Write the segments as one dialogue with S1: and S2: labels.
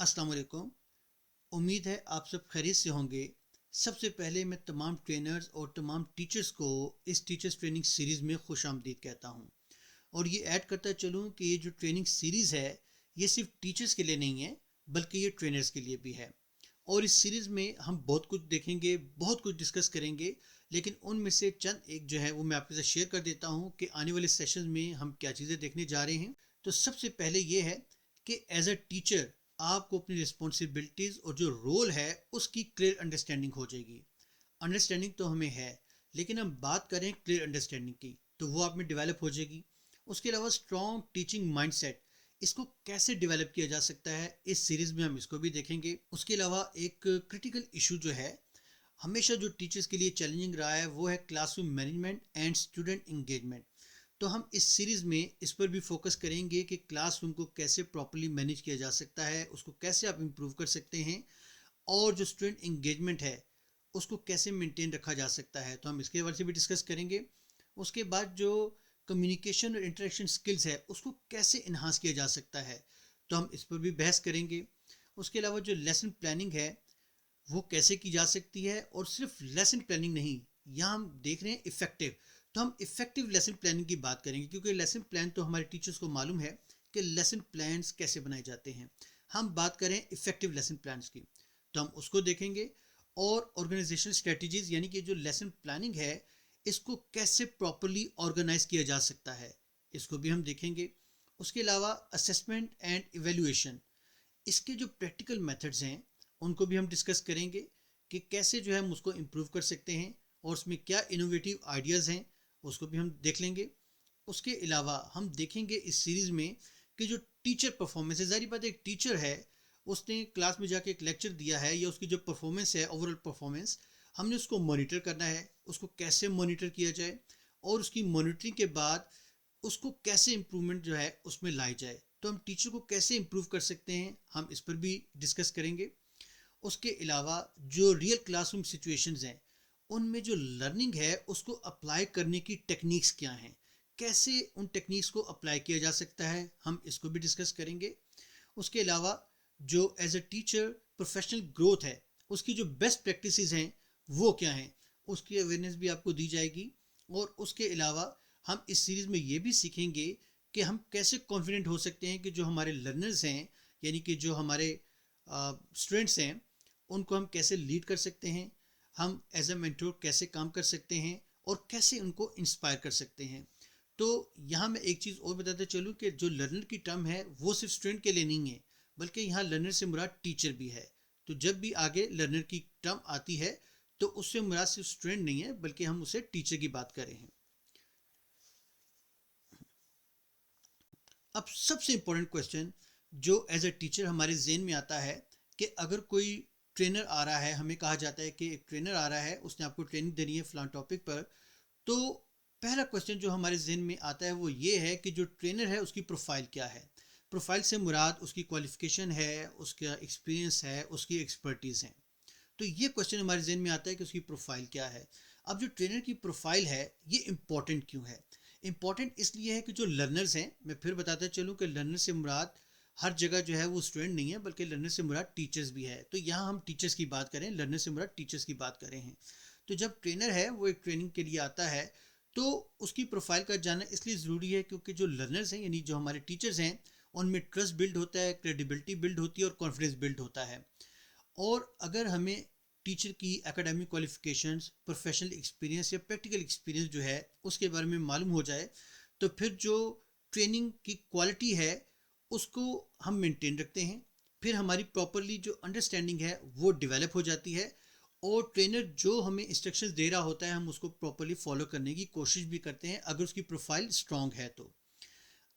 S1: अस्सलाम वालेकुम। उम्मीद है आप सब खैरियत से होंगे। सबसे पहले मैं तमाम ट्रेनर्स और तमाम टीचर्स को इस टीचर्स ट्रेनिंग सीरीज़ में खुश आमदीद कहता हूँ। और ये ऐड करता चलूँ कि ये जो ट्रेनिंग सीरीज़ है ये सिर्फ टीचर्स के लिए नहीं है, बल्कि ये ट्रेनर्स के लिए भी है। और इस सीरीज़ में हम बहुत कुछ देखेंगे, बहुत कुछ डिस्कस करेंगे, लेकिन उनमें से चंद एक जो है वो मैं आपके साथ शेयर कर देता हूँ कि आने वाले सेशन में हम क्या चीज़ें देखने जा रहे हैं। तो सबसे पहले ये है कि एज अ टीचर आपको अपनी रिस्पॉन्सिबिलिटीज़ और जो रोल है उसकी क्लियर अंडरस्टैंडिंग हो जाएगी। अंडरस्टैंडिंग तो हमें है, लेकिन हम बात करें क्लियर अंडरस्टैंडिंग की तो वो आप में डेवलप हो जाएगी। उसके अलावा स्ट्रॉन्ग टीचिंग माइंडसेट, इसको कैसे डेवलप किया जा सकता है, इस सीरीज़ में हम इसको भी देखेंगे। उसके अलावा एक क्रिटिकल इशू जो है हमेशा जो टीचर्स के लिए चैलेंजिंग रहा है वो है classroom management and student engagement. तो हम इस सीरीज़ में इस पर भी फोकस करेंगे कि क्लासरूम को कैसे प्रॉपर्ली मैनेज किया जा सकता है, उसको कैसे आप इम्प्रूव कर सकते हैं, और जो स्टूडेंट इंगेजमेंट है उसको कैसे मेंटेन रखा जा सकता है, तो हम इसके बारे में भी डिस्कस करेंगे। उसके बाद जो कम्युनिकेशन और इंटरेक्शन स्किल्स है उसको कैसे इन्हांस किया जा सकता है, तो हम इस पर भी बहस करेंगे। उसके अलावा जो लेसन प्लानिंग है वो कैसे की जा सकती है, और सिर्फ लेसन प्लानिंग नहीं, यहाँ हम देख रहे हैं इफेक्टिव, तो हम इफेक्टिव लेसन प्लानिंग की बात करेंगे, क्योंकि लेसन प्लान तो हमारे टीचर्स को मालूम है कि लेसन प्लान्स कैसे बनाए जाते हैं। हम बात करें इफेक्टिव लेसन प्लान्स की तो हम उसको देखेंगे। और ऑर्गेनाइजेशन स्ट्रेटजीज, यानी कि जो लेसन प्लानिंग है इसको कैसे प्रॉपरली ऑर्गेनाइज किया जा सकता है, इसको भी हम देखेंगे। उसके अलावा असेसमेंट एंड इवेल्युएशन, इसके जो प्रैक्टिकल मेथड्स हैं उनको भी हम डिस्कस करेंगे कि कैसे जो है हम उसको इम्प्रूव कर सकते हैं, और उसमें क्या इनोवेटिव आइडियाज़ हैं उसको भी हम देख लेंगे। उसके अलावा हम देखेंगे इस सीरीज़ में कि जो टीचर परफॉर्मेंस है, ज़ाहिर बात है एक टीचर है, उसने क्लास में जाके एक लेक्चर दिया है, या उसकी जो परफॉर्मेंस है ओवरऑल परफॉर्मेंस, हमने उसको मॉनिटर करना है, उसको कैसे मॉनिटर किया जाए, और उसकी मॉनिटरिंग के बाद उसको कैसे इम्प्रूवमेंट जो है उसमें लाई जाए, तो हम टीचर को कैसे इम्प्रूव कर सकते हैं, हम इस पर भी डिस्कस करेंगे। उसके अलावा जो रियल क्लासरूम सिचुएशंस हैं उनमें जो लर्निंग है उसको अप्लाई करने की टेक्निक्स क्या हैं, कैसे उन टेक्निक्स को अप्लाई किया जा सकता है, हम इसको भी डिस्कस करेंगे। उसके अलावा जो as a teacher professional growth है उसकी जो बेस्ट प्रैक्टिसेस हैं वो क्या हैं, उसकी अवेयरनेस भी आपको दी जाएगी। और उसके अलावा हम इस सीरीज़ में ये भी सीखेंगे कि हम कैसे कॉन्फिडेंट हो सकते हैं कि जो हमारे लर्नर्स हैं, यानी कि जो हमारे स्टूडेंट्स हैं, उनको हम कैसे लीड कर सकते हैं, हम एज अ मेंटोर कैसे काम कर सकते हैं, और कैसे उनको इंस्पायर कर सकते हैं। तो यहाँ मैं एक चीज़ और बताते चलूँ कि जो लर्नर की टर्म है वो सिर्फ स्टूडेंट के लिए नहीं है, बल्कि यहाँ लर्नर से मुराद टीचर भी है। तो जब भी आगे लर्नर की टर्म आती है तो उससे मुराद सिर्फ स्टूडेंट नहीं है, बल्कि हम उसे टीचर की बात कर रहे हैं। अब सबसे इंपॉर्टेंट क्वेश्चन जो एज अ टीचर हमारे जेन में आता है कि अगर कोई ट्रेनर आ रहा है, हमें कहा जाता है कि एक ट्रेनर आ रहा है, उसने आपको ट्रेनिंग देनी है फलां टॉपिक पर, तो पहला क्वेश्चन जो हमारे जेन में आता है वो ये है कि जो ट्रेनर है उसकी प्रोफाइल क्या है। प्रोफाइल से मुराद उसकी क्वालिफिकेशन है, उसका एक्सपीरियंस है, उसकी एक्सपर्टीज़ है। तो ये क्वेश्चन हमारे जहन में आता है कि उसकी प्रोफाइल क्या है। अब जो ट्रेनर की प्रोफाइल है ये इंपॉर्टेंट क्यों है? इंपॉर्टेंट इसलिए है कि जो लर्नर्स हैं, मैं फिर बताता चलूँ कि लर्नर से मुराद हर जगह जो है वो स्टूडेंट नहीं है, बल्कि लर्नर से मुराद टीचर्स भी है। तो यहाँ हम टीचर्स की बात करें, लर्नर से मुराद टीचर्स की बात करें हैं। तो जब ट्रेनर है वो एक ट्रेनिंग के लिए आता है तो उसकी प्रोफाइल का जानना इसलिए ज़रूरी है क्योंकि जो लर्नर्स हैं, यानी जो हमारे टीचर्स हैं, उनमें ट्रस्ट बिल्ड होता है, क्रेडिबिलिटी बिल्ड होती है, और कॉन्फिडेंस बिल्ड होता है। और अगर हमें टीचर की एकेडमिक क्वालिफिकेशंस, प्रोफेशनल एक्सपीरियंस या प्रैक्टिकल एक्सपीरियंस जो है उसके बारे में मालूम हो जाए, तो फिर जो ट्रेनिंग की क्वालिटी है उसको हम मेंटेन रखते हैं। फिर हमारी प्रॉपरली जो अंडरस्टैंडिंग है वो डेवलप हो जाती है, और ट्रेनर जो हमें इंस्ट्रक्शंस दे रहा होता है हम उसको प्रॉपरली फॉलो करने की कोशिश भी करते हैं, अगर उसकी प्रोफाइल स्ट्रांग है तो।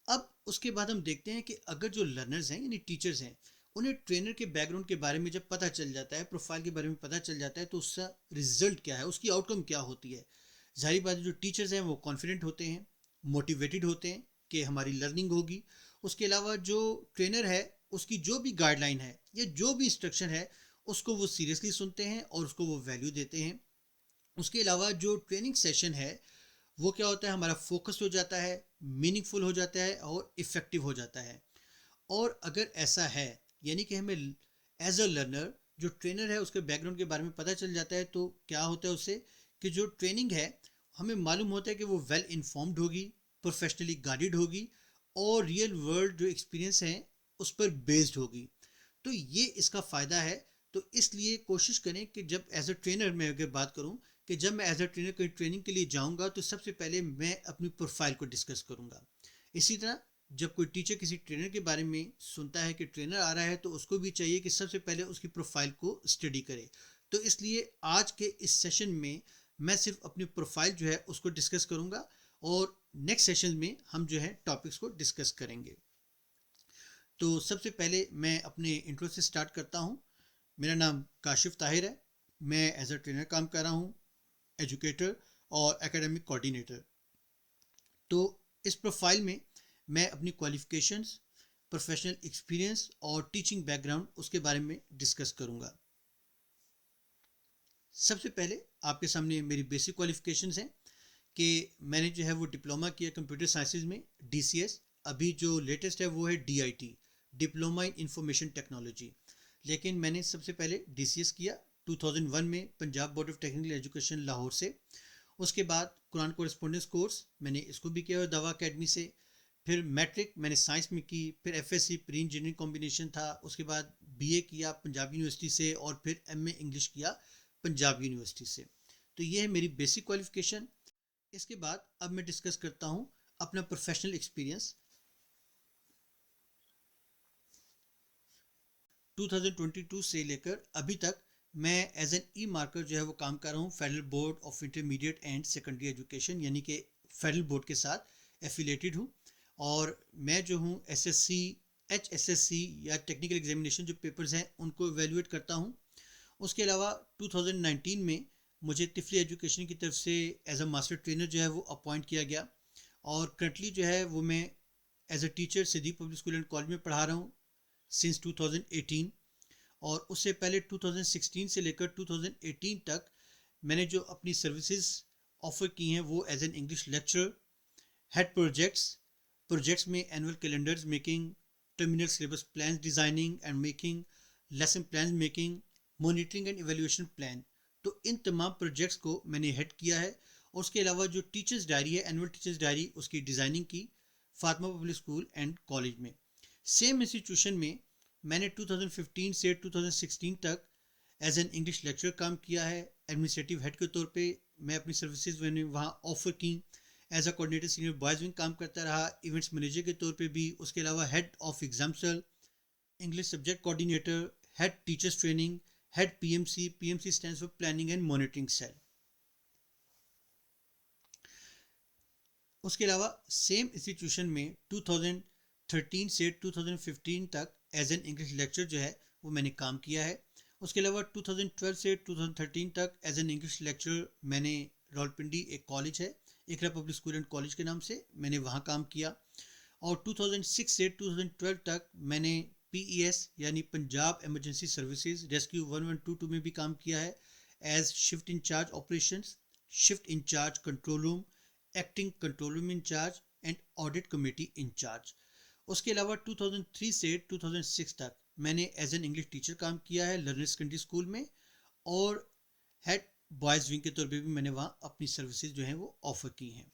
S1: अब उसके बाद हम देखते हैं कि अगर जो लर्नर्स हैं, यानी टीचर्स हैं, उन्हें ट्रेनर के बैकग्राउंड के बारे में जब पता चल जाता है, प्रोफाइल के बारे में पता चल जाता है, तो उसका रिजल्ट क्या है, उसकी आउटकम क्या होती है। जाहिर बात है जो टीचर्स हैं वो कॉन्फिडेंट होते हैं, मोटिवेटेड होते हैं कि हमारी लर्निंग होगी। उसके अलावा जो ट्रेनर है उसकी जो भी गाइडलाइन है या जो भी इंस्ट्रक्शन है उसको वो सीरियसली सुनते हैं और उसको वो वैल्यू देते हैं। उसके अलावा जो ट्रेनिंग सेशन है वो क्या होता है, हमारा फोकस हो जाता है, मीनिंगफुल हो जाता है और इफ़ेक्टिव हो जाता है। और अगर ऐसा है, यानी कि हमें एज अ लर्नर जो ट्रेनर है उसके बैकग्राउंड के बारे में पता चल जाता है। तो क्या होता है उससे कि जो ट्रेनिंग है हमें मालूम होता है कि वो वेल इन्फॉर्म्ड होगी, प्रोफेशनली गाइडेड होगी और रियल वर्ल्ड जो एक्सपीरियंस है उस पर बेस्ड होगी। तो ये इसका फ़ायदा है। तो इसलिए कोशिश करें कि जब एज अ ट्रेनर मैं अगर बात करूं कि जब मैं एज अ ट्रेनर कोई ट्रेनिंग के लिए जाऊंगा तो सबसे पहले मैं अपनी प्रोफाइल को डिस्कस करूंगा। इसी तरह जब कोई टीचर किसी ट्रेनर के बारे में सुनता है कि ट्रेनर आ रहा है तो उसको भी चाहिए कि सबसे पहले उसकी प्रोफाइल को स्टडी करे। तो इसलिए आज के इस सेशन में मैं सिर्फ अपनी प्रोफाइल जो है उसको डिस्कस करूंगा और नेक्स्ट सेशन में हम जो है टॉपिक्स को डिस्कस करेंगे। तो सबसे पहले मैं अपने इंट्रो से स्टार्ट करता हूँ। मेरा नाम काशिफ ताहिर है। मैं एज अ ट्रेनर काम कर रहा हूँ, एजुकेटर और एकेडमिक कोऑर्डिनेटर। तो इस प्रोफाइल में मैं अपनी क्वालिफिकेशंस, प्रोफेशनल एक्सपीरियंस और टीचिंग बैकग्राउंड उसके बारे में डिस्कस करूँगा। सबसे पहले आपके सामने मेरी बेसिक क्वालिफिकेशंस हैं कि मैंने जो है वो डिप्लोमा किया कंप्यूटर साइंसेज में, DCS। अभी जो लेटेस्ट है वो है DIT, diploma in information technology. लेकिन मैंने सबसे पहले DCS किया 2001 में Punjab board of technical education Lahore से। उसके बाद कुरान कोरेस्पोंडेंस कोर्स मैंने इसको भी किया दावा अकेडमी से। फिर मैट्रिक मैंने साइंस में की, फिर FSC प्री इंजीनियरिंग कॉम्बिनेशन था। उसके बाद BA किया पंजाब यूनिवर्सिटी से और फिर MA इंग्लिश किया पंजाब यूनिवर्सिटी से। तो ये है मेरी बेसिक क्वालिफिकेशन। इसके बाद अब मैं डिस्कस करता हूँ अपना प्रोफेशनल एक्सपीरियंस। 2022 से लेकर अभी तक मैं एज एन ई मार्कर जो है वो काम कर रहा हूँ federal board of intermediate and secondary education, यानी कि फेडरल बोर्ड के साथ एफिलेटेड हूँ। और मैं जो हूँ SSC, HSSC या टेक्निकल एग्जामिनेशन जो पेपर्स हैं उनको एवेल्युएट करता हूँ। उसके अलावा 2019 में मुझे तिफली एजुकेशन की तरफ से एज अ मास्टर ट्रेनर जो है वो अपॉइंट किया गया और करंटली जो है वो मैं as a teacher Siddique public school and college में पढ़ा रहा हूँ सिंस 2018। और उससे पहले 2016 से लेकर 2018 तक मैंने जो अपनी सर्विसेज ऑफर की हैं वो as an English lecturer, head projects में annual calendars making, terminal syllabus plan designing and making, lesson plan making, monitoring and evaluation plan. तो इन तमाम प्रोजेक्ट्स को मैंने हेड किया है। और उसके अलावा जो टीचर्स डायरी है, एनुअल टीचर्स डायरी, उसकी डिज़ाइनिंग की Fatima public school and college में। सेम इंस्टीट्यूशन में मैंने 2015 से 2016 तक एज एन इंग्लिश लेक्चरर काम किया है। एडमिनिस्ट्रेटिव हेड के तौर पे मैं अपनी सर्विसेज मैंने वहाँ ऑफर की। As a coordinator senior boys wing काम करता रहा, इवेंट्स मैनेजर के तौर पे भी। उसके अलावा head of exam cell, English subject coordinator, head teachers training, head PMC stands for planning and monitoring cell. उसके अलावा सेम इंस्टीट्यूशन में 2013 से 2015 तक एज एन इंग्लिश लेक्चर जो है वो मैंने काम किया है। उसके अलावा 2012 से 2013 तक एज एन इंग्लिश लेक्चर मैंने रावलपिंडी एक कॉलेज है, इकरा पब्लिक स्कूल एंड कॉलेज के नाम से, मैंने वहाँ काम किया। और 2006 से 2012 तक मैंने PES यानी पंजाब एमरजेंसी सर्विसेज रेस्क्यू 1122 में भी काम किया है as shift incharge operations, shift incharge control room, acting control room incharge and audit committee incharge. उसके अलावा 2003 से 2006 तक मैंने एज एन इंग्लिश टीचर काम किया है लर्नर सेकेंडरी स्कूल में। और हेड बॉयज़ विंग के तौर पे भी मैंने वहाँ अपनी सर्विसेज जो हैं वो ऑफर की हैं।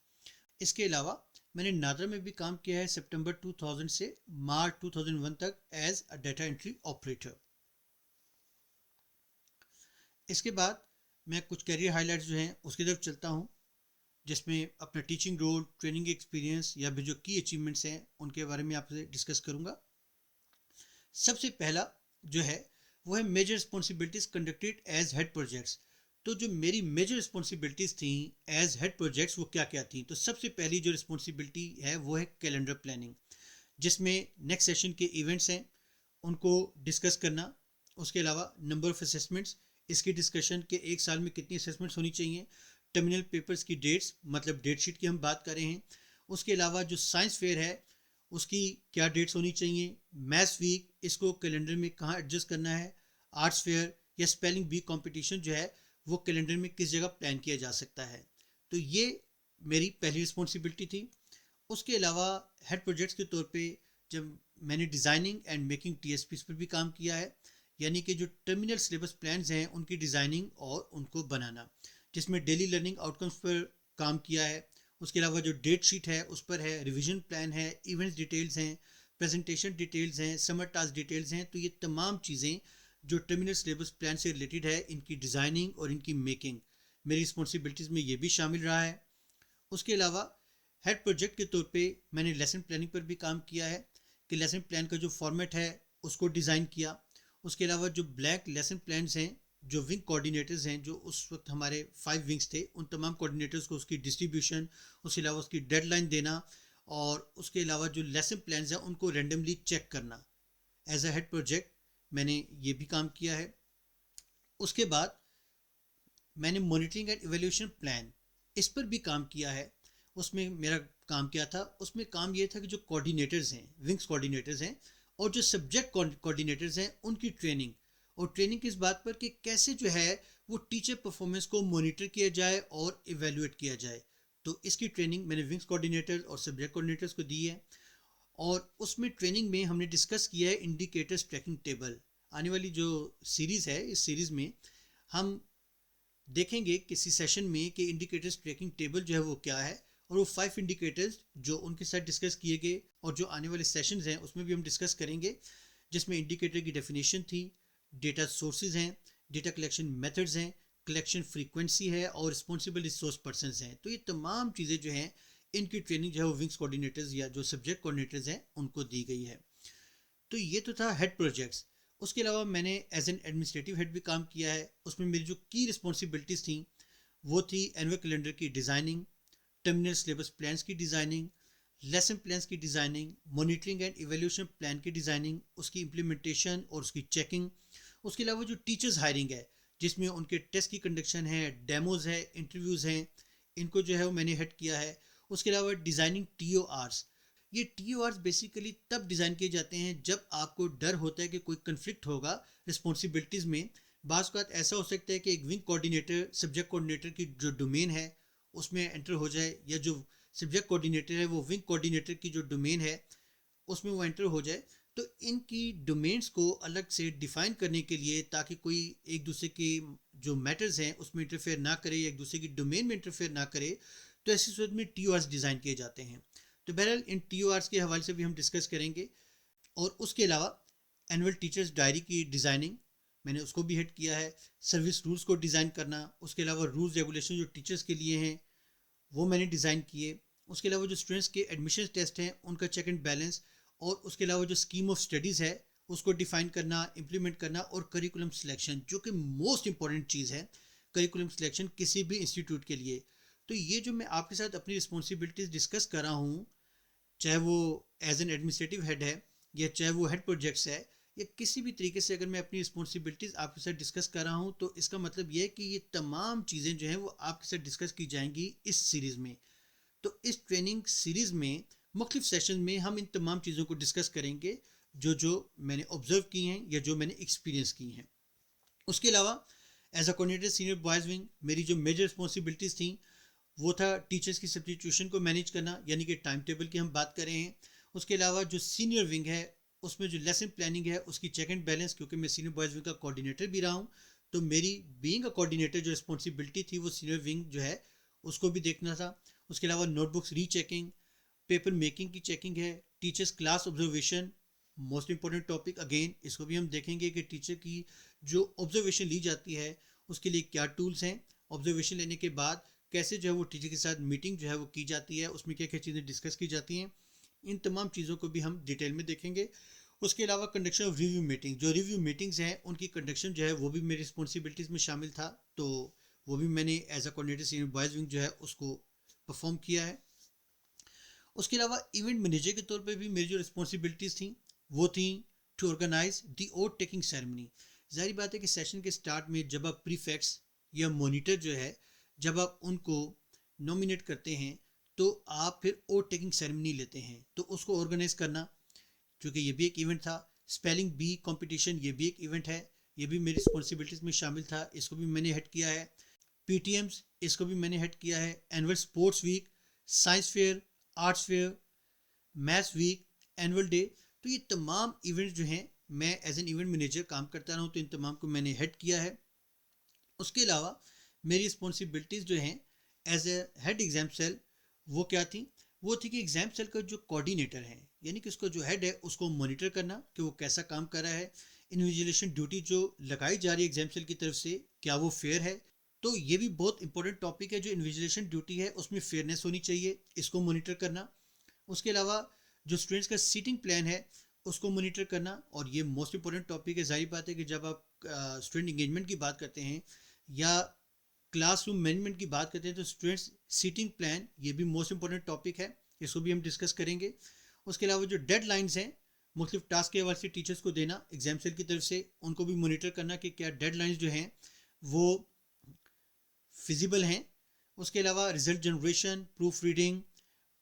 S1: इसके अलावा मैंने नादरा में भी काम किया है सितंबर 2000 से मार्च 2001 तक as a data entry operator. इसके बाद मैं कुछ करियर हाइलाइट्स जो हैं उसकी तरफ चलता हूँ, जिसमें अपना टीचिंग रोल, ट्रेनिंग एक्सपीरियंस या भी जो की अचीवमेंट्स हैं उनके बारे में आपसे डिस्कस करूँगा। सबसे पहला जो है वो है major responsibilities conducted as head projects. तो जो मेरी मेजर रिस्पॉन्सिबिलिटीज़ थी एज हेड प्रोजेक्ट्स वो क्या क्या थी। तो सबसे पहली जो रिस्पॉन्सिबिलिटी है वो है कैलेंडर प्लानिंग, जिसमें नेक्स्ट सेशन के इवेंट्स हैं उनको डिस्कस करना। उसके अलावा नंबर ऑफ असेसमेंट्स, इसकी डिस्कशन के एक साल में कितनी असेसमेंट्स होनी चाहिए। टर्मिनल पेपर्स की डेट्स, मतलब डेट शीट की हम बात कर रहे हैं। उसके अलावा जो साइंस फेयर है उसकी क्या डेट्स होनी चाहिए। मैथ्स वीक, इसको कैलेंडर में कहाँ एडजस्ट करना है। आर्ट्स फेयर या स्पेलिंग बी कंपटीशन जो है वो कैलेंडर में किस जगह प्लान किया जा सकता है। तो ये मेरी पहली रिस्पॉन्सिबिलिटी थी। उसके अलावा हेड प्रोजेक्ट्स के तौर पे जब मैंने डिज़ाइनिंग एंड मेकिंग टीएसपीज पर भी काम किया है, यानी कि जो टर्मिनल सिलेबस प्लान्स हैं उनकी डिज़ाइनिंग और उनको बनाना, जिसमें डेली लर्निंग आउटकम्स पर काम किया है। उसके अलावा जो डेट शीट है उस पर है, रिवीजन प्लान है, इवेंट्स डिटेल्स हैं, प्रेजेंटेशन डिटेल्स हैं, समर टास्क डिटेल्स हैं। तो ये तमाम चीज़ें जो टर्मिनल सिलेबस प्लान से रिलेटेड है, इनकी डिज़ाइनिंग और इनकी मेकिंग मेरी रिस्पॉन्सिबिलिटीज़ में ये भी शामिल रहा है। उसके अलावा हेड प्रोजेक्ट के तौर पे मैंने लेसन प्लानिंग पर भी काम किया है कि लेसन प्लान का जो फॉर्मेट है उसको डिज़ाइन किया। उसके अलावा जो ब्लैक लेसन प्लान्स हैं, जो विंग कोऑर्डिनेटर्स हैं, जो उस वक्त हमारे 5 विंग्स थे, उन तमाम कोऑर्डिनेटर्स को उसकी डिस्ट्रीब्यूशन, उसके अलावा उसकी डेडलाइन देना और उसके अलावा जो लेसन प्लान्स हैं उनको रेंडमली चेक करना। एज अ हेड प्रोजेक्ट मैंने ये भी काम किया है। उसके बाद मैंने मॉनिटरिंग एंड इवैल्यूएशन प्लान इस पर भी काम किया है। उसमें मेरा काम क्या था, उसमें काम ये था कि जो कोऑर्डिनेटर्स हैं, विंग्स कोऑर्डिनेटर्स हैं और जो सब्जेक्ट कोऑर्डिनेटर्स हैं उनकी ट्रेनिंग, और ट्रेनिंग किस बात पर कि कैसे जो है वो टीचर परफॉर्मेंस को मॉनिटर किया जाए और इवैल्यूएट किया जाए। तो इसकी ट्रेनिंग मैंने विंग्स कोऑर्डिनेटर्स और सब्जेक्ट कोऑर्डिनेटर्स को दी है। और उसमें ट्रेनिंग में हमने डिस्कस किया है इंडिकेटर्स ट्रैकिंग टेबल। आने वाली जो सीरीज़ है, इस सीरीज़ में हम देखेंगे किसी सेशन में कि इंडिकेटर्स ट्रैकिंग टेबल जो है वो क्या है, और वो 5 इंडिकेटर्स जो उनके साथ डिस्कस किए गए और जो आने वाले सेशंस हैं उसमें भी हम डिस्कस करेंगे, जिसमें इंडिकेटर की डेफिनेशन थी, डेटा सोर्सेज हैं, डेटा कलेक्शन मेथड्स हैं, कलेक्शन फ्रीक्वेंसी है और रिस्पॉन्सिबल रिसोर्स पर्सनस हैं। तो ये तमाम चीज़ें जो हैं इनकी ट्रेनिंग जो है वो विंग्स कोऑर्डिनेटर्स या जो सब्जेक्ट कोऑर्डिनेटर्स हैं उनको दी गई है। तो ये तो था हेड प्रोजेक्ट्स। उसके अलावा मैंने एज एन एडमिनिस्ट्रेटिव हेड भी काम किया है। उसमें मेरी जो की रिस्पॉन्सिबिलिटीज़ थी वो थी एनुअल कैलेंडर की डिज़ाइनिंग, टर्मिनल सिलेबस प्लान्स की डिज़ाइनिंग, लेसन प्लान्स की designing, monitoring and evaluation plan की डिज़ाइनिंग, उसकी इम्प्लीमेंटेशन और उसकी चेकिंग। उसके अलावा जो टीचर्स हायरिंग है, जिसमें उनके टेस्ट की कंडक्शन है, डेमोज है, इंटरव्यूज़ हैं, इनको जो है वो मैंने हेड किया है। उसके अलावा डिज़ाइनिंग TORs। ये TORs बेसिकली तब डिज़ाइन किए जाते हैं जब आपको डर होता है कि कोई कन्फ्लिक्ट होगा रिस्पॉन्सिबिलिटीज़ में। बाज़ बात ऐसा हो सकता है कि एक विंग कोऑर्डिनेटर सब्जेक्ट कोऑर्डिनेटर की जो डोमेन है उसमें एंटर हो जाए, या जो सब्जेक्ट कोऑर्डिनेटर है वो विंग कोऑर्डिनेटर की जो डोमेन है उसमें वो एंटर हो जाए। तो इनकी डोमेन्स को अलग से डिफाइन करने के लिए, ताकि कोई एक दूसरे की जो मैटर्स हैं उसमें इंटरफेयर ना करे या एक दूसरे की डोमेन में इंटरफेयर ना करे, तो ऐसी सूरत में TORs डिज़ाइन किए जाते हैं। तो बहरहाल इन TORs के हवाले से भी हम डिस्कस करेंगे। और उसके अलावा एनुअल टीचर्स डायरी की डिज़ाइनिंग मैंने उसको भी हेड किया है। सर्विस रूल्स को डिज़ाइन करना, उसके अलावा रूल्स रेगुलेशन जो टीचर्स के लिए हैं वो मैंने डिज़ाइन किए। उसके अलावा जो स्टूडेंट्स के एडमिशन टेस्ट हैं उनका चेक एंड बैलेंस, और उसके अलावा जो स्कीम ऑफ स्टडीज़ है उसको डिफ़ाइन करना, इम्प्लीमेंट करना, और करिकुलम सिलेक्शन जो कि मोस्ट इंपॉर्टेंट चीज़ है, करिकुलम सिलेक्शन किसी भी इंस्टीट्यूट के लिए। तो ये जो मैं आपके साथ अपनी रिस्पॉन्सिबिलिटीज़ डिस्कस कर रहा हूँ, चाहे वो एज एन एडमिनिस्ट्रेटिव हेड है या चाहे वो हेड प्रोजेक्ट्स है, या किसी भी तरीके से अगर मैं अपनी रिस्पॉन्सिबिलिटीज़ आपके साथ डिस्कस कर रहा हूँ, तो इसका मतलब ये है कि ये तमाम चीज़ें जो हैं वो आपके साथ डिस्कस की जाएंगी इस सीरीज़ में। तो इस ट्रेनिंग सीरीज़ में मुख्तलिफ सेशन में हम इन तमाम चीज़ों को डिस्कस करेंगे जो जो मैंने ऑब्जर्व की हैं या जो मैंने एक्सपीरियंस की हैं। उसके अलावा as a coordinator senior boys wing मेरी जो मेजर रिस्पॉन्सिबिलिटीज़ थी वो था टीचर्स की सब्स्टिट्यूशन को मैनेज करना, यानी कि टाइम टेबल की हम बात कर रहे हैं। उसके अलावा जो सीनियर विंग है उसमें जो लेसन प्लानिंग है उसकी चेक एंड बैलेंस, क्योंकि मैं सीनियर बॉयज़ विंग का कोऑर्डिनेटर भी रहा हूँ, तो मेरी बीइंग अ कोऑर्डिनेटर जो रिस्पॉन्सिबिलिटी थी वो सीनियर विंग जो है उसको भी देखना था। उसके अलावा नोटबुक्स रीचेकिंग, पेपर मेकिंग की चेकिंग है, teachers class observation, most important topic again, इसको भी हम देखेंगे कि टीचर की जो ऑब्जर्वेशन ली जाती है उसके लिए क्या टूल्स हैं, ऑब्जर्वेशन लेने के बाद कैसे जो है वो टीचर के साथ मीटिंग जो है वो की जाती है, उसमें क्या क्या चीज़ें डिस्कस की जाती हैं, इन तमाम चीज़ों को भी हम डिटेल में देखेंगे। उसके अलावा कंडक्शन ऑफ रिव्यू मीटिंग, जो रिव्यू मीटिंग्स हैं उनकी कंडक्शन जो है वो भी मेरी रिस्पॉन्सिबिलिटीज़ में शामिल था, तो वो भी मैंने as a coordinator senior boys wing जो है उसको परफॉर्म किया है। उसके अलावा इवेंट मैनेजर के तौर पे भी मेरी जो रिस्पॉन्सिबिलिटीज़ थी वो थी to organise the oath taking ceremony. जाहिर बात है कि सेशन के स्टार्ट में जब आप प्रीफेक्ट्स या मॉनिटर जो है जब आप उनको नॉमिनेट करते हैं तो आप फिर ओट टेकिंग सेरेमनी लेते हैं, तो उसको ऑर्गेनाइज करना, क्योंकि ये भी एक इवेंट था। स्पेलिंग बी कंपटीशन ये भी एक इवेंट है, ये भी मेरी रिस्पॉन्सिबिलिटीज़ में शामिल था, इसको भी मैंने हेड किया है। PTMs इसको भी मैंने हेड किया है। Annual sports week, science fair, arts fair, maths week, annual day, तो ये तमाम इवेंट्स जो हैं, मैं एज एन इवेंट मैनेजर काम करता रहा हूँ, तो इन तमाम को मैंने हेड किया है। उसके अलावा मेरी रिस्पॉन्सिबिलिटीज़ जो हैं as a head exam cell, वो क्या थी? वो थी कि एग्जाम सेल का जो कोऑर्डिनेटर है, यानी कि उसका जो हेड है, उसको मॉनिटर करना कि वो कैसा काम कर रहा है। इन्विजिलेशन ड्यूटी जो लगाई जा रही है एग्जाम सेल की तरफ से, क्या वो फेयर है? तो ये भी बहुत इंपॉर्टेंट टॉपिक है, जो इन्विजिलेशन ड्यूटी है उसमें फेयरनेस होनी चाहिए, इसको मॉनिटर करना। उसके अलावा जो स्टूडेंट्स का सीटिंग प्लान है, उसको मॉनिटर करना। और ये मोस्ट इंपॉर्टेंट टॉपिक है। जाहिर बात है कि जब आप स्टूडेंट इंगेजमेंट की बात करते हैं या क्लासरूम मैनेजमेंट की बात करते हैं, तो स्टूडेंट्स सीटिंग प्लान ये भी मोस्ट इंपॉर्टेंट टॉपिक है, इसको भी हम डिस्कस करेंगे। उसके अलावा जो डेडलाइंस हैं मुख्तलिफ टास्क के हवाले से टीचर्स को देना एग्जाम सेल की तरफ से, उनको भी मॉनिटर करना कि क्या डेडलाइंस जो हैं वो फिजिबल हैं। उसके अलावा result generation, proof reading,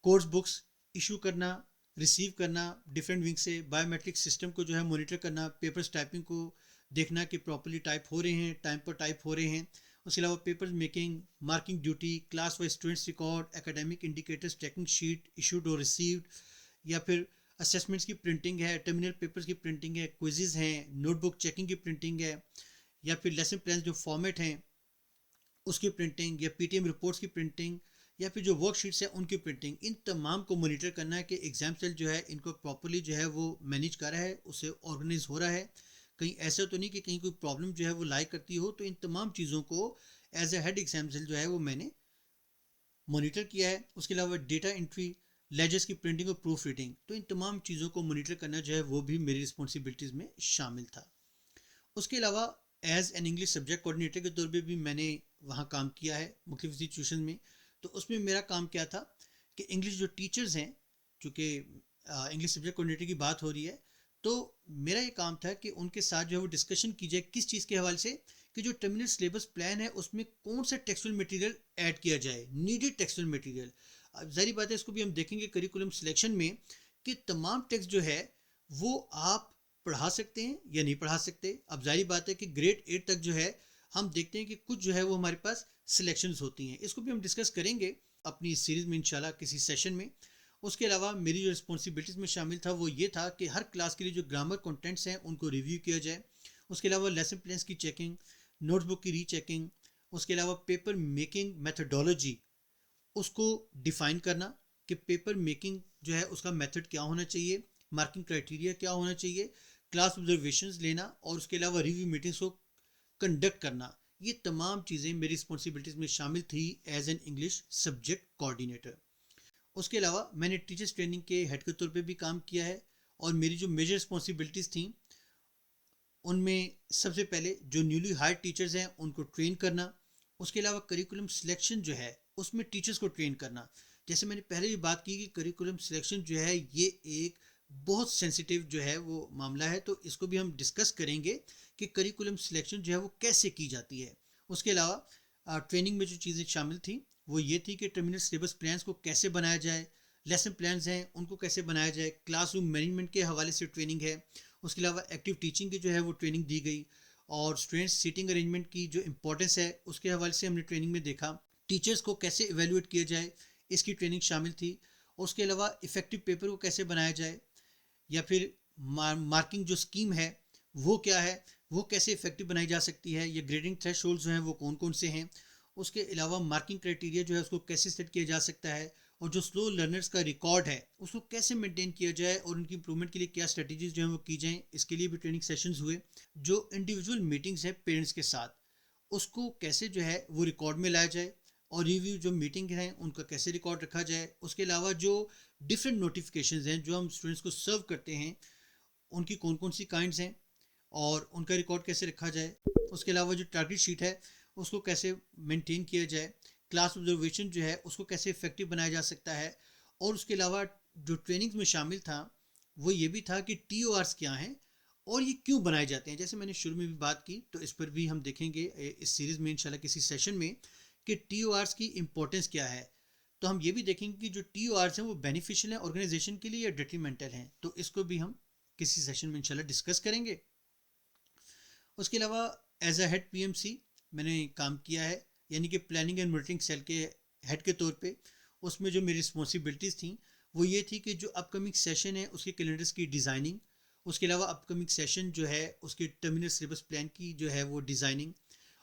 S1: course books issue करना, रिसीव करना डिफरेंट विंग से, बायोमेट्रिक सिस्टम को जो है मॉनिटर करना, पेपर्स टाइपिंग को देखना कि प्रॉपर्ली टाइप हो रहे हैं, टाइम पर टाइप हो रहे हैं। उसके अलावा papers making, marking duty, class wise students record, academic indicators checking sheet issued और रिसीव्ड, या फिर असेसमेंट्स की प्रिंटिंग है, टर्मिनल पेपर्स की प्रिंटिंग है, क्विजेज हैं, नोटबुक चेकिंग की प्रिंटिंग है, या फिर लेसन प्लान जो फॉर्मेट हैं उसकी प्रिंटिंग, या पीटीएम रिपोर्ट्स की प्रिंटिंग, या फिर जो वर्कशीट्स हैं उनकी प्रिंटिंग। इन तमाम को मॉनिटर करना है कि एग्जाम सेल जो है इनको प्रॉपर्ली जो है वो मैनेज कर रहा है, उसे ऑर्गेनाइज हो रहा है। कहीं ऐसा तो नहीं कि कहीं कोई प्रॉब्लम जो है वो लाई करती हो। तो इन तमाम चीज़ों को as a head exam cell जो है वो मैंने मॉनिटर किया है। उसके अलावा डेटा एंट्री, लेजर्स की प्रिंटिंग और प्रूफ रीडिंग, तो इन तमाम चीज़ों को मॉनिटर करना जो है वो भी मेरी रिस्पॉन्सिबिलिटीज़ में शामिल था। उसके अलावा as an English subject coordinator के तौर पे भी मैंने वहाँ काम किया है मुख्तलिफ इंस्टीट्यूशन में। तो उसमें मेरा काम क्या था कि इंग्लिश जो टीचर्स हैं, चूँकि इंग्लिश सब्जेक्ट कोऑर्डिनेटर की बात हो रही है, तो मेरा ये काम था कि उनके साथ जो है वो डिस्कशन की जाए किस चीज़ के हवाले से, कि जो टर्मिनल सिलेबस प्लान है उसमें कौन सा टेक्सुअल मटेरियल ऐड किया जाए, नीडेड टेक्सुअल मटेरियल। अब जाहिर बात है इसको भी हम देखेंगे करिकुलम सिलेक्शन में कि तमाम टेक्स्ट जो है वो आप पढ़ा सकते हैं या नहीं पढ़ा सकते। अब जाहिर बात है कि ग्रेड 8 तक जो है हम देखते हैं कि कुछ जो है वो हमारे पास सिलेक्शंस होती हैं, इसको भी हम डिस्कस करेंगे अपनी इस सीरीज़ में इंशाल्लाह किसी सेशन में। उसके अलावा मेरी जो रिस्पॉन्सिबिलिटीज़ में शामिल था वो ये था कि हर क्लास के लिए जो ग्रामर कंटेंट्स हैं उनको रिव्यू किया जाए। उसके अलावा लेसन प्लान्स की चेकिंग, नोटबुक की रीचेकिंग, उसके अलावा पेपर मेकिंग मेथडोलॉजी उसको डिफाइन करना कि पेपर मेकिंग जो है उसका मेथड क्या होना चाहिए, मार्किंग क्राइटेरिया क्या होना चाहिए, क्लास ऑब्जर्वेशंस लेना, और उसके अलावा रिव्यू मीटिंग्स को कंडक्ट करना। ये तमाम चीज़ें मेरी रिस्पॉन्सिबिलिटीज़ में शामिल थी as an English subject coordinator. उसके अलावा मैंने टीचर्स ट्रेनिंग के हेड के तौर पे भी काम किया है, और मेरी जो मेजर रिस्पॉन्सिबिलिटीज़ थी उनमें सबसे पहले जो न्यूली हायर्ड टीचर्स हैं उनको ट्रेन करना। उसके अलावा करिकुलम सिलेक्शन जो है उसमें टीचर्स को ट्रेन करना। जैसे मैंने पहले भी बात की कि करिकुलम सिलेक्शन जो है ये एक बहुत सेंसिटिव जो है वो मामला है, तो इसको भी हम डिस्कस करेंगे कि करिकुलम सिलेक्शन जो है वो कैसे की जाती है। उसके अलावा ट्रेनिंग में जो चीज़ें शामिल थी वो ये थी कि टर्मिनल सिलेबस प्लान्स को कैसे बनाया जाए, लेसन प्लान्स हैं उनको कैसे बनाया जाए, क्लासरूम मैनेजमेंट के हवाले से ट्रेनिंग है। उसके अलावा एक्टिव टीचिंग की जो है वो ट्रेनिंग दी गई, और स्टूडेंट्स सीटिंग अरेंजमेंट की जो इंपॉर्टेंस है उसके हवाले से हमने ट्रेनिंग में देखा। टीचर्स को कैसे इवेल्युएट किया जाए इसकी ट्रेनिंग शामिल थी। उसके अलावा इफ़ेक्टिव पेपर को कैसे बनाया जाए, या फिर मार्किंग जो स्कीम है वो क्या है, वो कैसे इफेक्टिव बनाई जा सकती है, या ग्रेडिंग थ्रेशोल्ड्स जो हैं वो कौन कौन से हैं। उसके अलावा मार्किंग क्राइटेरिया जो है उसको कैसे सेट किया जा सकता है, और जो स्लो लर्नर्स का रिकॉर्ड है उसको कैसे मेंटेन किया जाए, और उनकी इंप्रूवमेंट के लिए क्या स्ट्रेटजीज जो हैं वो की जाएँ, इसके लिए भी ट्रेनिंग सेशंस हुए। जो इंडिविजुअल मीटिंग्स हैं पेरेंट्स के साथ, उसको कैसे जो है वो रिकॉर्ड में लाया जाए, और रिव्यू जो मीटिंग हैं उनका कैसे रिकॉर्ड रखा जाए। उसके अलावा जो डिफरेंट नोटिफिकेशंस हैं जो हम स्टूडेंट्स को सर्व करते हैं उनकी कौन कौन सी काइंड्स हैं और उनका रिकॉर्ड कैसे रखा जाए। उसके अलावा जो टारगेट शीट है उसको कैसे मेंटेन किया जाए, क्लास ऑब्जर्वेशन जो है उसको कैसे इफेक्टिव बनाया जा सकता है। और उसके अलावा जो ट्रेनिंग्स में शामिल था वो ये भी था कि TORs क्या हैं और ये क्यों बनाए जाते हैं। जैसे मैंने शुरू में भी बात की, तो इस पर भी हम देखेंगे इस सीरीज़ में इंशाल्लाह किसी सेशन में कि TORs की इम्पोर्टेंस क्या है। तो हम ये भी देखेंगे कि जो TORs हैं वो बेनिफिशियल हैं ऑर्गेनाइजेशन के लिए या डिट्रीमेंटल हैं, तो इसको भी हम किसी सेशन में इंशाल्लाह डिस्कस करेंगे। उसके अलावा एज अ हेड PMC मैंने काम किया है, यानी कि प्लानिंग एंड मॉनिटरिंग सेल के हेड के तौर पे। उसमें जो मेरी रिस्पॉन्सिबिलिटीज़ थी वो ये थी कि जो अपकमिंग सेशन है उसके कैलेंडर्स की डिज़ाइनिंग, उसके अलावा अपकमिंग सेशन जो है उसके टर्मिनल सिलेबस प्लान की जो है वो डिज़ाइनिंग,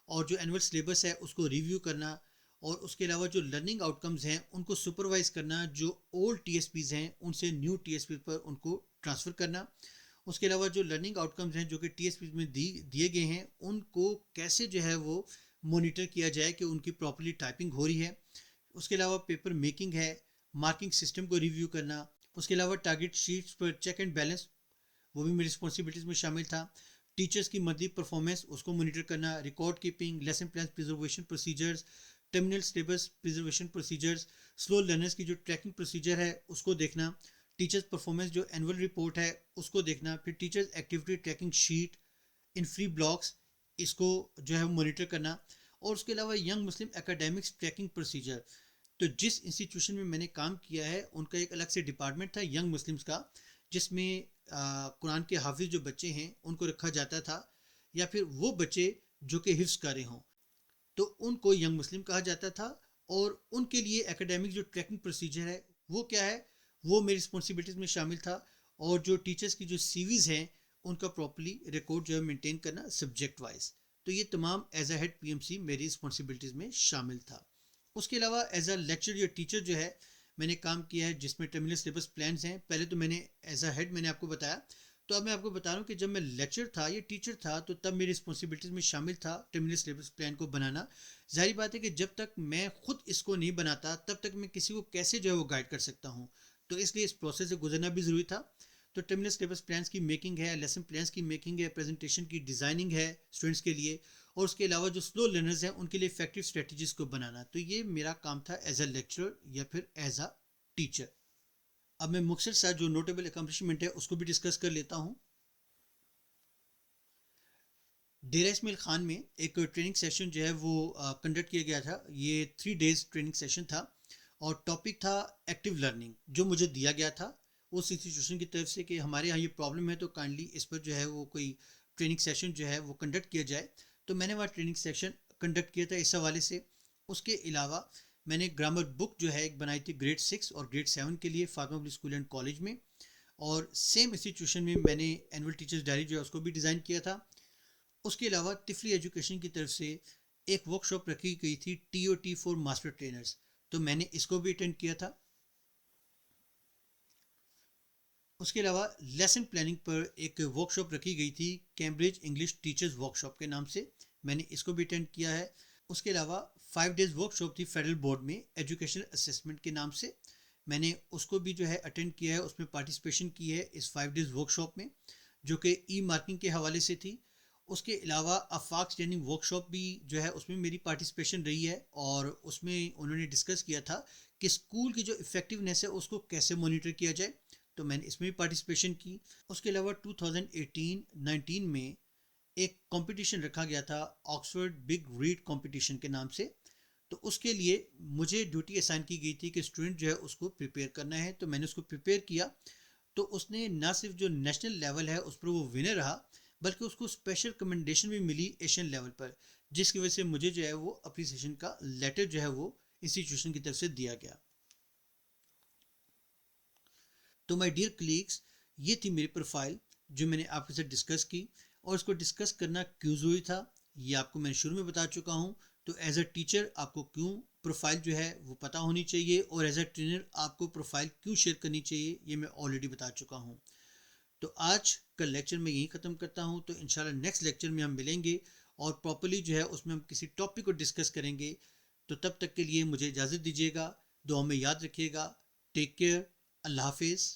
S1: और जो एनुअल सिलेबस है उसको रिव्यू करना, और उसके अलावा जो लर्निंग आउटकम्स हैं उनको सुपरवाइज करना, जो ओल्ड टीएसपीज हैं उनसे न्यू टीएसपी पर उनको ट्रांसफ़र करना। उसके अलावा जो लर्निंग आउटकम्स हैं जो कि टीएसपी में दिए गए हैं उनको कैसे जो है वो मॉनिटर किया जाए कि उनकी प्रॉपर्ली टाइपिंग हो रही है। उसके अलावा पेपर मेकिंग है, मार्किंग सिस्टम को रिव्यू करना, उसके अलावा टारगेट शीट्स पर चेक एंड बैलेंस, वो भी मेरी रिस्पॉन्सिबिलिटीज़ में शामिल था। टीचर्स की मंथली परफॉर्मेंस उसको मॉनिटर करना, record keeping, lesson plan preservation procedures, terminal syllabus preservation procedures, slow learners की जो ट्रैकिंग प्रोसीजर है उसको देखना, टीचर्स परफॉर्मेंस जो एनुअल रिपोर्ट है उसको देखना, फिर teachers activity trekking sheet in free blocks, इसको जो है मॉनिटर करना, और उसके अलावा यंग मुस्लिम एकेडमिक्स ट्रैकिंग प्रोसीजर। तो जिस इंस्टीट्यूशन में मैंने काम किया है उनका एक अलग से डिपार्टमेंट था यंग मुस्लिम्स का, जिसमें कुरान के हाफिज जो बच्चे हैं उनको रखा जाता था, या फिर वो बच्चे जो कि हिफ्स कर रहे हों तो उनको यंग मुस्लिम कहा जाता था। और उनके लिए एकेडमिक जो ट्रैकिंग प्रोसीजर है वो क्या है, वो मेरी रिस्पॉन्सिबिलिटीज़ में शामिल था। और जो टीचर्स की जो सीवीज़ हैं उनका प्रॉपरली रिकॉर्ड जो है मेंटेन करना सब्जेक्ट वाइज। तो ये तमाम एज अ हेड पीएमसी मेरी रिस्पॉन्सिबिलिटीज़ में शामिल था। उसके अलावा एज अ लेक्चर या टीचर जो है मैंने काम किया है जिसमें टर्मिनल सिलेबस प्लान्स हैं। पहले तो मैंने एज अ हेड मैंने आपको बताया, तो अब मैं आपको बता रहा हूँ कि जब मैं लेक्चर था या टीचर था तो तब मेरी रिस्पॉन्सिबिलिटीज़ में शामिल था टर्मिनल सिलेबस प्लान को बनाना। जाहिर बात है कि जब तक मैं खुद इसको नहीं बनाता तब तक मैं किसी को कैसे जो है वो गाइड कर सकता हूँ, तो इसलिए इस प्रोसेस से गुजरना भी ज़रूरी था। तो टर्मिनल सिलेबस प्लान्स की मेकिंग है, लेसन प्लान्स की मेकिंग है, प्रेजेंटेशन की डिज़ाइनिंग है स्टूडेंट्स के लिए, और उसके अलावा जो स्लो लर्नर्स हैं उनके लिए इफेक्टिव स्ट्रेटजीज को बनाना। तो ये मेरा काम था एज अ लेक्चरर या फिर एज अ टीचर। अब मैं मुख्तसर सा जो नोटेबल अकम्पलिशमेंट है उसको भी डिस्कस कर लेता हूँ। डेरा इस्माइल खान में एक ट्रेनिंग सेशन जो है वो कंडक्ट किया गया था। ये 3 days ट्रेनिंग सेशन था और टॉपिक था एक्टिव लर्निंग, जो मुझे दिया गया था उस इंस्टीट्यूशन की तरफ से कि हमारे यहाँ ये प्रॉब्लम है तो काइंडली इस पर जो है वो कोई ट्रेनिंग सेशन जो है वो कंडक्ट किया जाए। तो मैंने वहाँ ट्रेनिंग सेशन कंडक्ट किया था इस हवाले से। उसके अलावा मैंने ग्रामर बुक जो है एक बनाई थी ग्रेड 6 और ग्रेड 7 के लिए Fatima public school and college में, और सेम इंस्टीट्यूशन में मैंने एनुअल टीचर्स डायरी जो है उसको भी डिज़ाइन किया था। उसके अलावा तिफली एजुकेशन की तरफ से एक वर्कशॉप रखी गई थी TOT फॉर मास्टर ट्रेनर्स, तो मैंने इसको भी अटेंड किया था। उसके अलावा लेसन प्लानिंग पर एक वर्कशॉप रखी गई थी कैम्ब्रिज इंग्लिश टीचर्स वर्कशॉप के नाम से, मैंने इसको भी अटेंड किया है। उसके अलावा 5 days वर्कशॉप थी फेडरल बोर्ड में एजुकेशन असेसमेंट के नाम से, मैंने उसको भी जो है अटेंड किया है, उसमें पार्टिसिपेशन की है इस 5 days वर्कशॉप में, जो कि ई मार्किंग के हवाले से थी। उसके अलावा अफाक ट्रेनिंग वर्कशॉप भी जो है उसमें मेरी पार्टिसिपेशन रही है, और उसमें उन्होंने डिस्कस किया था कि स्कूल की जो इफ़ेक्टिवनेस है उसको कैसे मॉनिटर किया जाए, तो मैंने इसमें भी पार्टिसिपेशन की। उसके अलावा 2018-19 में एक कंपटीशन रखा गया था ऑक्सफोर्ड बिग रीड कंपटीशन के नाम से, तो उसके लिए मुझे ड्यूटी असाइन की गई थी कि स्टूडेंट जो है उसको प्रिपेयर करना है, तो मैंने उसको प्रिपेयर किया। तो उसने ना सिर्फ जो नेशनल लेवल है उस पर वो विनर रहा, बल्कि उसको स्पेशल कमेंडेशन भी मिली एशियन लेवल पर, जिसकी वजह से मुझे जो है वो अप्रिसिएशन का लेटर जो है वो इंस्टीट्यूशन की तरफ से दिया गया। तो माय डियर कलीग्स, ये थी मेरी प्रोफाइल जो मैंने आपके साथ डिस्कस की, और इसको डिस्कस करना क्यों ज़रूरी था ये आपको मैं शुरू में बता चुका हूँ। तो एज अ टीचर आपको क्यों प्रोफाइल जो है वो पता होनी चाहिए, और एज अ ट्रेनर आपको प्रोफाइल क्यों शेयर करनी चाहिए ये मैं ऑलरेडी बता चुका हूँ। तो आज का लेक्चर मैं यहीं ख़त्म करता हूँ, तो इंशाल्लाह नेक्स्ट लेक्चर में हम मिलेंगे और प्रॉपरली जो है उसमें हम किसी टॉपिक को डिस्कस करेंगे। तो तब तक के लिए मुझे इजाज़त दीजिएगा, दुआ में याद रखिएगा। टेक केयर, अल्लाह हाफिज़।